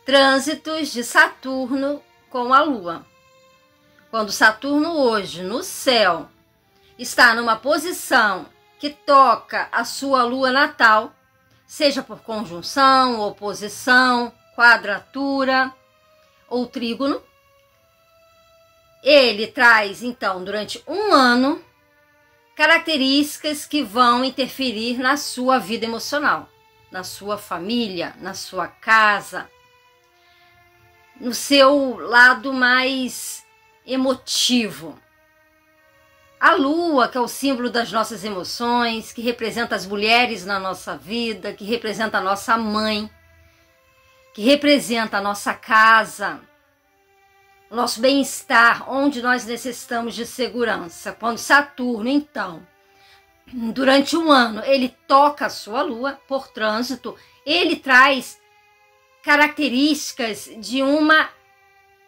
trânsitos de Saturno com a Lua. Quando Saturno hoje no céu está numa posição que toca a sua Lua natal, seja por conjunção, oposição, quadratura ou trígono, ele traz então durante um ano características que vão interferir na sua vida emocional, na sua família, na sua casa, no seu lado mais emotivo. A Lua, que é o símbolo das nossas emoções, que representa as mulheres na nossa vida, que representa a nossa mãe, que representa a nossa casa, o nosso bem-estar, onde nós necessitamos de segurança. Quando Saturno, então, durante um ano, ele toca a sua Lua por trânsito, ele traz características de uma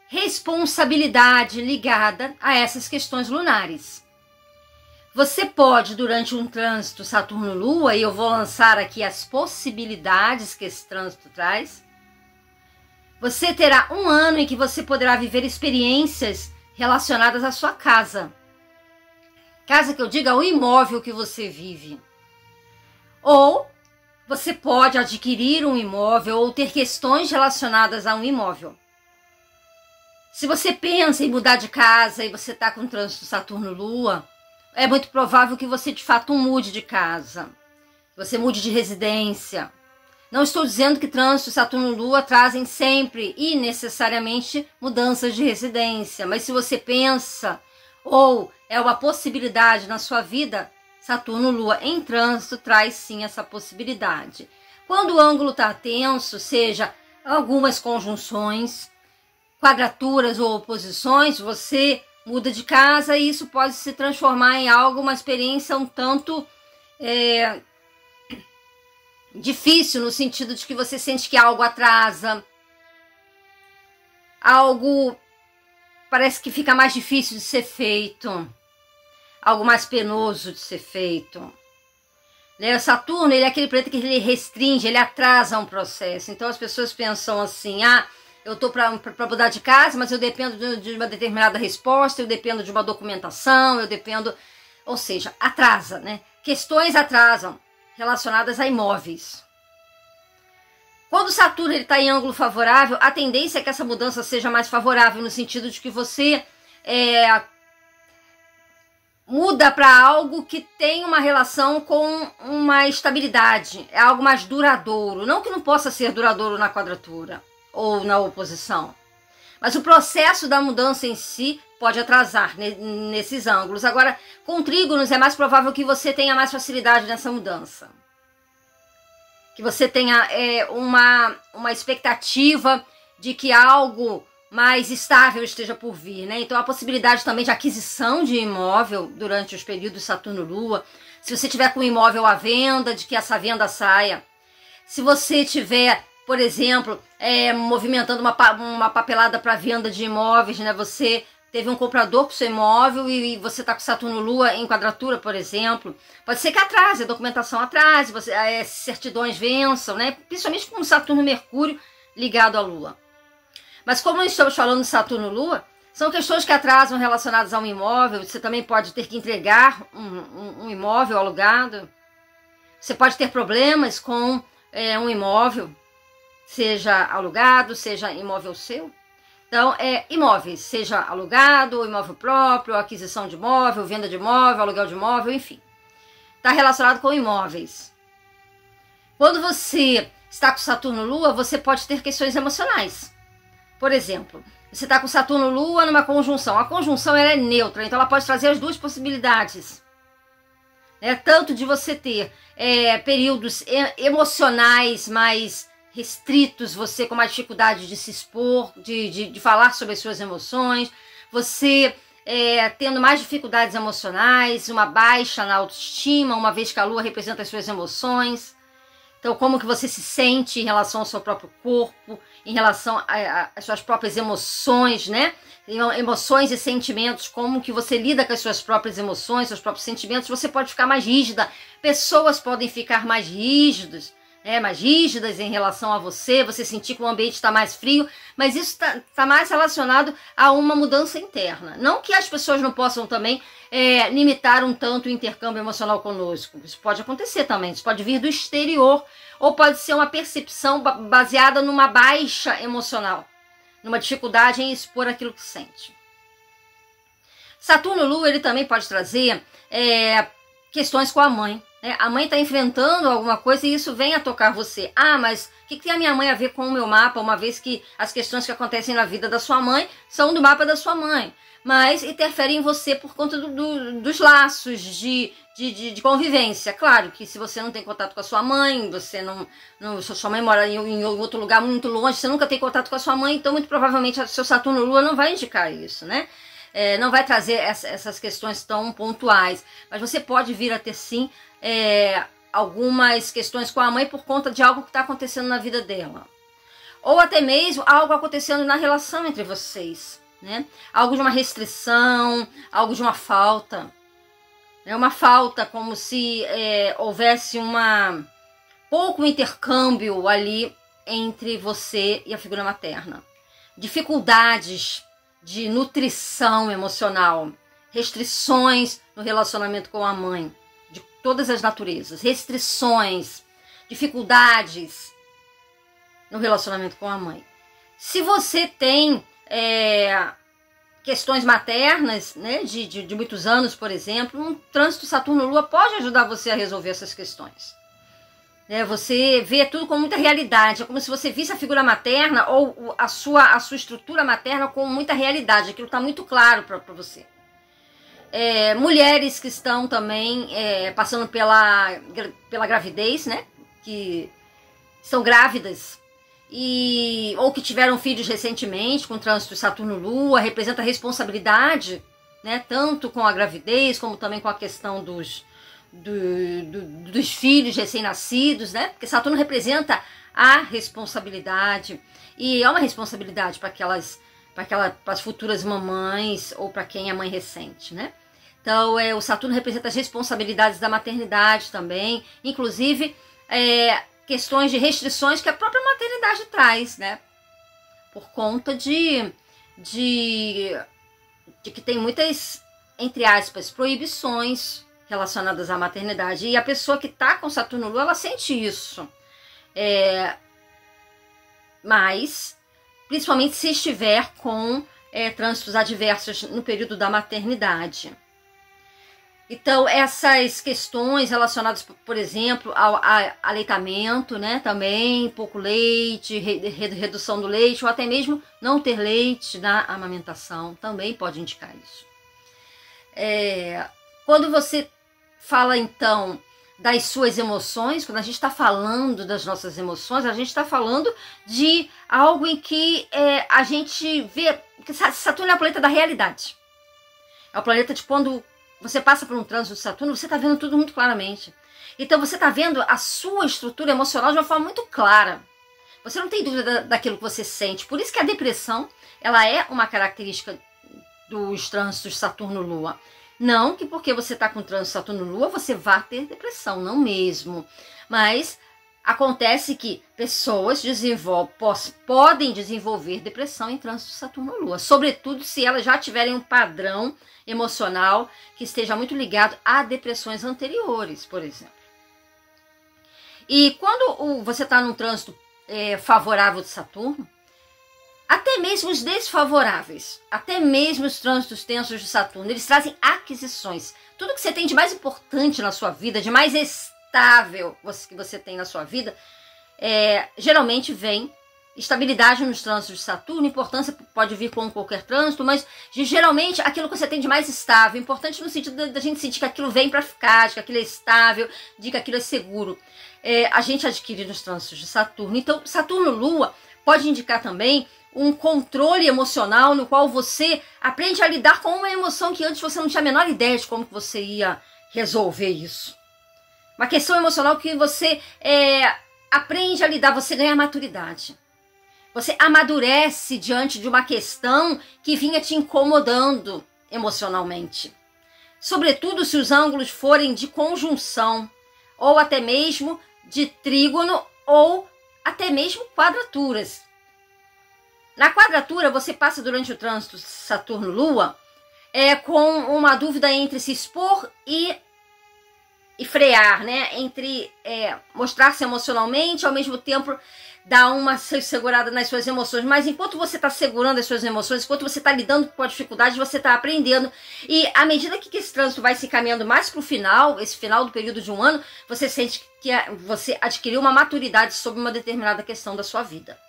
responsabilidade ligada a essas questões lunares. Você pode, durante um trânsito Saturno-Lua, e eu vou lançar aqui as possibilidades que esse trânsito traz, você terá um ano em que você poderá viver experiências relacionadas à sua casa. Casa que eu diga o imóvel que você vive. Ou você pode adquirir um imóvel ou ter questões relacionadas a um imóvel. Se você pensa em mudar de casa e você está com trânsito Saturno-Lua, é muito provável que você de fato mude de casa, você mude de residência. Não estou dizendo que trânsito Saturno-Lua trazem sempre e necessariamente mudanças de residência, mas se você pensa ou é uma possibilidade na sua vida, Saturno-Lua em trânsito traz sim essa possibilidade. Quando o ângulo está tenso, seja algumas conjunções, quadraturas ou oposições, você muda de casa e isso pode se transformar em algo, uma experiência um tanto difícil, no sentido de que você sente que algo atrasa, algo parece que fica mais difícil de ser feito, algo mais penoso de ser feito. O Saturno, ele é aquele planeta que ele restringe, ele atrasa um processo. Então as pessoas pensam assim, eu estou para mudar de casa, mas eu dependo de uma determinada resposta, eu dependo de uma documentação, eu dependo... Ou seja, atrasa, né? Questões atrasam relacionadas a imóveis. Quando Saturno está em ângulo favorável, a tendência é que essa mudança seja mais favorável, no sentido de que você muda para algo que tem uma relação com uma estabilidade, é algo mais duradouro. Não que não possa ser duradouro na quadratura ou na oposição, mas o processo da mudança em si pode atrasar nesses ângulos. Agora, com trígonos é mais provável que você tenha mais facilidade nessa mudança, que você tenha uma expectativa de que algo mais estável esteja por vir, né? Então a possibilidade também de aquisição de imóvel durante os períodos Saturno-Lua, se você tiver com um imóvel à venda, de que essa venda saia. Se você tiver, por exemplo, movimentando uma papelada para venda de imóveis, né? Você teve um comprador para o seu imóvel e você está com Saturno-Lua em quadratura, por exemplo. Pode ser que atrase, a documentação atrase, certidões vençam, né? Principalmente com Saturno-Mercúrio ligado à Lua. Mas como estamos falando de Saturno-Lua, são questões que atrasam relacionadas a um imóvel. Você também pode ter que entregar um imóvel alugado. Você pode ter problemas com um imóvel, seja alugado, seja imóvel seu. Então, imóveis, seja alugado, ou imóvel próprio, ou aquisição de imóvel, venda de imóvel, aluguel de imóvel, enfim. Está relacionado com imóveis. Quando você está com Saturno-Lua, você pode ter questões emocionais. Por exemplo, você está com Saturno-Lua numa conjunção. A conjunção ela é neutra, então ela pode trazer as duas possibilidades. Tanto de você ter períodos emocionais mais restritos, você com mais dificuldade de se expor, de falar sobre as suas emoções, você tendo mais dificuldades emocionais, uma baixa na autoestima, uma vez que a Lua representa as suas emoções. Então, como que você se sente em relação ao seu próprio corpo, em relação às suas próprias emoções, né? Emoções e sentimentos, como que você lida com as suas próprias emoções, seus próprios sentimentos. Você pode ficar mais rígida, pessoas podem ficar mais rígidas, mais rígidas em relação a você sentir que o ambiente está mais frio, mas isso está mais relacionado a uma mudança interna. Não que as pessoas não possam também limitar um tanto o intercâmbio emocional conosco. Isso pode acontecer também, isso pode vir do exterior, ou pode ser uma percepção baseada numa baixa emocional, numa dificuldade em expor aquilo que sente. Saturno-Lua, ele também pode trazer questões com a mãe. A mãe está enfrentando alguma coisa e isso vem a tocar você. Ah, mas o que tem a minha mãe a ver com o meu mapa, uma vez que as questões que acontecem na vida da sua mãe são do mapa da sua mãe, mas interferem em você por conta dos laços de convivência. Claro que se você não tem contato com a sua mãe, sua mãe mora em outro lugar muito longe, você nunca tem contato com a sua mãe, então muito provavelmente o seu Saturno-Lua não vai indicar isso, né? Não vai trazer essas questões tão pontuais, mas você pode vir a ter sim algumas questões com a mãe por conta de algo que está acontecendo na vida dela, ou até mesmo algo acontecendo na relação entre vocês, né? Algo de uma restrição, algo de uma falta, uma falta, como se houvesse pouco intercâmbio ali entre você e a figura materna, dificuldades de nutrição emocional, restrições no relacionamento com a mãe, de todas as naturezas, restrições, dificuldades no relacionamento com a mãe. Se você tem questões maternas, né, de muitos anos, por exemplo, um trânsito Saturno-Lua pode ajudar você a resolver essas questões. Você vê tudo com muita realidade, é como se você visse a figura materna ou a sua estrutura materna com muita realidade, aquilo está muito claro para você. Mulheres que estão também passando pela gravidez, né, que são grávidas, ou que tiveram filhos recentemente com trânsito Saturno-Lua, representa responsabilidade, né, tanto com a gravidez como também com a questão dos filhos recém-nascidos, né? Porque Saturno representa a responsabilidade, e é uma responsabilidade para as futuras mamães ou para quem é mãe recente, né? Então, o Saturno representa as responsabilidades da maternidade também, inclusive questões de restrições que a própria maternidade traz, né? Por conta de que tem muitas, entre aspas, proibições relacionadas à maternidade, e a pessoa que está com Saturno-Lua, ela sente isso, mas principalmente se estiver com trânsitos adversos no período da maternidade. Então, essas questões relacionadas, por exemplo, ao aleitamento, né, também, pouco leite, redução do leite, ou até mesmo não ter leite na amamentação, também pode indicar isso. Quando você fala, então, das suas emoções, quando a gente está falando das nossas emoções, a gente está falando de algo em que a gente vê que Saturno é o planeta da realidade. É o planeta de quando você passa por um trânsito de Saturno, você está vendo tudo muito claramente. Então você está vendo a sua estrutura emocional de uma forma muito clara. Você não tem dúvida daquilo que você sente. Por isso que a depressão, ela é uma característica dos trânsitos Saturno-Lua. Não que porque você está com trânsito Saturno-Lua você vá ter depressão, não mesmo. Mas acontece que pessoas podem desenvolver depressão em trânsito Saturno-Lua, sobretudo se elas já tiverem um padrão emocional que esteja muito ligado a depressões anteriores, por exemplo. E quando você está num trânsito favorável de Saturno, até mesmo os desfavoráveis, até mesmo os trânsitos tensos de Saturno, eles trazem aquisições. Tudo que você tem de mais importante na sua vida, de mais estável que você tem na sua vida, geralmente vem estabilidade nos trânsitos de Saturno. Importância pode vir com qualquer trânsito, mas geralmente aquilo que você tem de mais estável, importante no sentido da gente sentir que aquilo vem para ficar, de que aquilo é estável, de que aquilo é seguro, a gente adquire nos trânsitos de Saturno. Então, Saturno-Lua pode indicar também um controle emocional no qual você aprende a lidar com uma emoção que antes você não tinha a menor ideia de como você ia resolver isso. Uma questão emocional que você aprende a lidar, você ganha maturidade. Você amadurece diante de uma questão que vinha te incomodando emocionalmente. Sobretudo se os ângulos forem de conjunção, ou até mesmo de trígono ou até mesmo quadraturas. Na quadratura, você passa durante o trânsito Saturno-Lua com uma dúvida entre se expor e frear, né? Entre mostrar-se emocionalmente, ao mesmo tempo dar uma segurada nas suas emoções. Mas enquanto você está segurando as suas emoções, enquanto você está lidando com a dificuldade, você está aprendendo. E à medida que esse trânsito vai se caminhando mais para o final, esse final do período de um ano, você sente que você adquiriu uma maturidade sobre uma determinada questão da sua vida.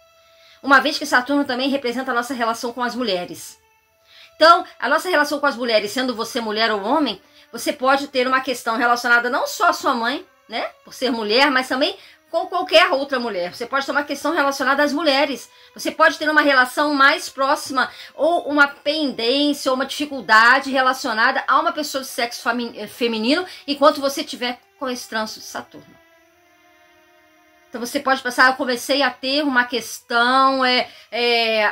Uma vez que Saturno também representa a nossa relação com as mulheres. Então, a nossa relação com as mulheres, sendo você mulher ou homem, você pode ter uma questão relacionada não só à sua mãe, né, por ser mulher, mas também com qualquer outra mulher. Você pode ter uma questão relacionada às mulheres. Você pode ter uma relação mais próxima ou uma pendência ou uma dificuldade relacionada a uma pessoa de sexo feminino enquanto você estiver com esse trânsito de Saturno. Então você pode pensar, eu comecei a ter uma questão,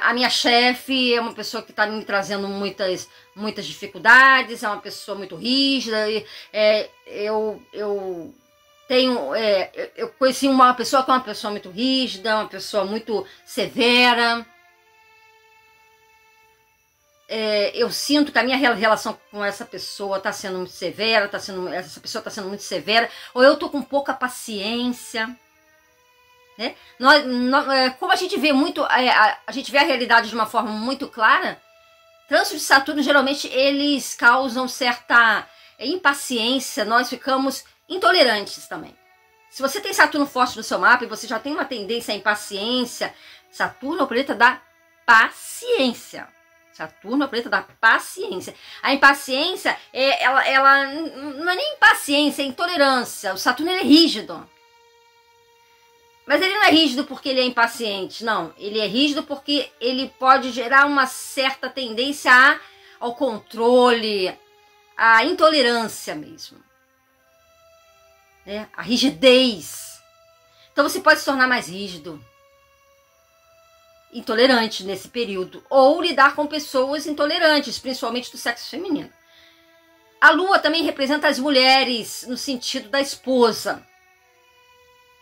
a minha chefe é uma pessoa que está me trazendo muitas dificuldades, é uma pessoa muito rígida, eu conheci uma pessoa que é uma pessoa muito rígida, uma pessoa muito severa. Eu sinto que a minha relação com essa pessoa está sendo muito severa, essa pessoa está sendo muito severa, ou eu estou com pouca paciência. Né? Como a gente vê muito, a gente vê a realidade de uma forma muito clara, trânsitos de Saturno geralmente eles causam certa impaciência, nós ficamos intolerantes também. Se você tem Saturno forte no seu mapa e você já tem uma tendência à impaciência, Saturno é o planeta da paciência. Saturno é o planeta da paciência. A impaciência, ela não é nem impaciência, é intolerância. O Saturno ele é rígido. Mas ele não é rígido porque ele é impaciente, não. Ele é rígido porque ele pode gerar uma certa tendência ao controle, à intolerância mesmo. A rigidez. Então você pode se tornar mais rígido, intolerante nesse período, ou lidar com pessoas intolerantes, principalmente do sexo feminino. A Lua também representa as mulheres no sentido da esposa.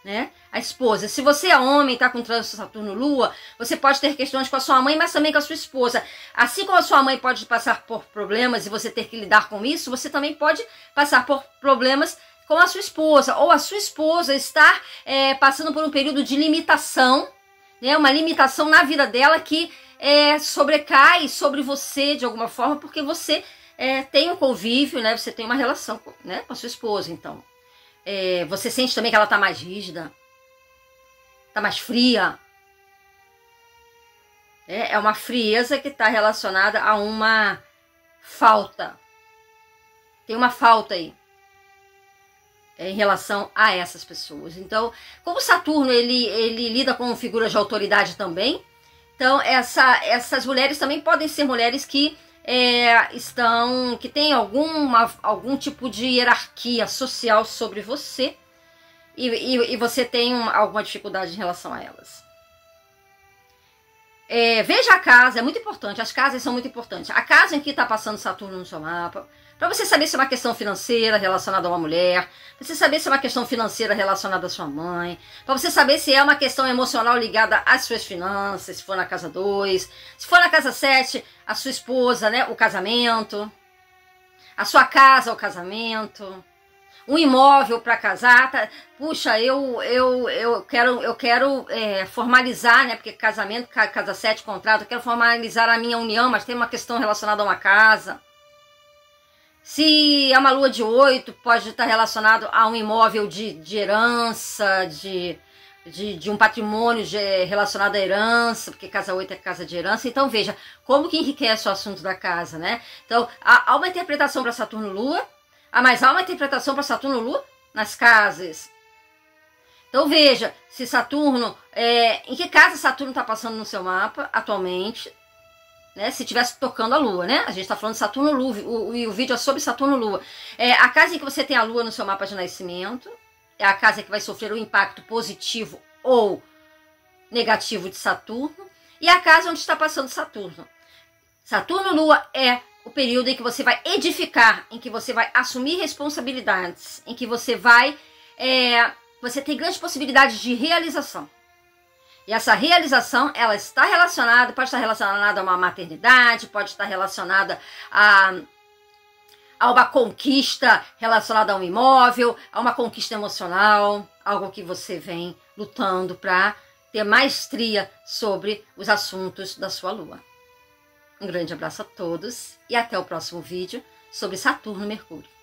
Né? A esposa, se você é homem, está com trânsito Saturno-Lua, você pode ter questões com a sua mãe, mas também com a sua esposa. Assim como a sua mãe pode passar por problemas e você ter que lidar com isso, você também pode passar por problemas com a sua esposa, ou a sua esposa estar passando por um período de limitação, né? Uma limitação na vida dela que sobrecai sobre você de alguma forma, porque você tem um convívio, né? Você tem uma relação, né, com a sua esposa, então. Você sente também que ela está mais rígida, está mais fria. É uma frieza que está relacionada a uma falta. Tem uma falta aí em relação a essas pessoas. Então, como Saturno ele lida com figuras de autoridade também, então essas mulheres também podem ser mulheres que que tem algum tipo de hierarquia social sobre você e você tem alguma dificuldade em relação a elas. Veja a casa, é muito importante, as casas são muito importantes. A casa em que está passando Saturno no seu mapa, para você saber se é uma questão financeira relacionada a uma mulher, para você saber se é uma questão financeira relacionada à sua mãe, para você saber se é uma questão emocional ligada às suas finanças, se for na casa 2, se for na casa 7, a sua esposa, né, o casamento, a sua casa, o casamento, um imóvel para casar, tá? Puxa, eu quero formalizar, né, porque casamento, casa 7, contrato, eu quero formalizar a minha união, mas tem uma questão relacionada a uma casa. Se é uma lua de 8, pode estar relacionado a um imóvel de herança, de um patrimônio relacionado à herança, porque casa 8 é casa de herança. Então veja, como que enriquece o assunto da casa, né? Então há uma interpretação para Saturno-Lua, mas há uma interpretação para Saturno-Lua nas casas. Então veja, se Saturno, em que casa Saturno está passando no seu mapa atualmente, né, se estivesse tocando a Lua, né? A gente está falando de Saturno-Lua, e o vídeo é sobre Saturno-Lua. A casa em que você tem a Lua no seu mapa de nascimento é a casa que vai sofrer o impacto positivo ou negativo de Saturno, e a casa onde está passando Saturno. Saturno-Lua é o período em que você vai edificar, em que você vai assumir responsabilidades, em que você vai você tem grandes possibilidades de realização. E essa realização, ela está relacionada, pode estar relacionada a uma maternidade, pode estar relacionada a uma conquista relacionada a um imóvel, a uma conquista emocional, algo que você vem lutando para ter maestria sobre os assuntos da sua lua. Um grande abraço a todos e até o próximo vídeo sobre Saturno e Mercúrio.